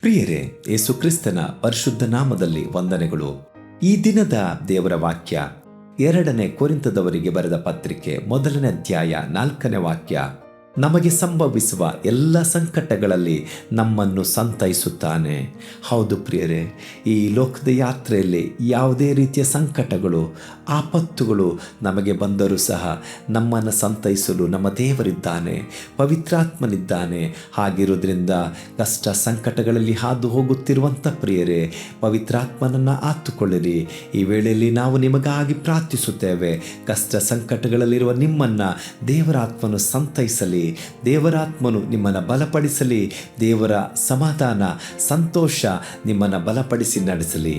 ಪ್ರಿಯರೇ, ಯೇಸು ಕ್ರಿಸ್ತನ ಪರಿಶುದ್ಧ ನಾಮದಲ್ಲಿ ವಂದನೆಗಳು. ಈ ದಿನದ ದೇವರ ವಾಕ್ಯ 2 ಕೊರಿಂಥದವರಿಗೆ ಬರೆದ ಪತ್ರಿಕೆ 1 ಅಧ್ಯಾಯ 4 ವಾಕ್ಯ. ನಮಗೆ ಸಂಭವಿಸುವ ಎಲ್ಲ ಸಂಕಟಗಳಲ್ಲಿ ನಮ್ಮನ್ನು ಸಂತೈಸುತ್ತಾನೆ. ಹೌದು ಪ್ರಿಯರೇ, ಈ ಲೋಕದ ಯಾತ್ರೆಯಲ್ಲಿ ಯಾವುದೇ ರೀತಿಯ ಸಂಕಟಗಳು, ಆಪತ್ತುಗಳು ನಮಗೆ ಬಂದರೂ ಸಹ ನಮ್ಮನ್ನು ಸಂತೈಸಲು ನಮ್ಮ ದೇವರಿದ್ದಾನೆ, ಪವಿತ್ರಾತ್ಮನಿದ್ದಾನೆ. ಹಾಗಿರೋದ್ರಿಂದ ಕಷ್ಟ ಸಂಕಟಗಳಲ್ಲಿ ಹಾದು ಹೋಗುತ್ತಿರುವಂಥ ಪ್ರಿಯರೇ, ಪವಿತ್ರಾತ್ಮನನ್ನು ಆತುಕೊಳ್ಳಿರಿ. ಈ ವೇಳೆಯಲ್ಲಿ ನಾವು ನಿಮಗಾಗಿ ಪ್ರಾರ್ಥಿಸುತ್ತೇವೆ. ಕಷ್ಟ ಸಂಕಟಗಳಲ್ಲಿರುವ ನಿಮ್ಮನ್ನು ದೇವರಾತ್ಮನು ಸಂತೈಸಲಿ, ದೇವರಾತ್ಮನು ನಿಮ್ಮನ್ನು ಬಲಪಡಿಸಲಿ. ದೇವರ ಸಮಾಧಾನ, ಸಂತೋಷ ನಿಮ್ಮನ್ನು ಬಲಪಡಿಸಿ ನಡೆಸಲಿ.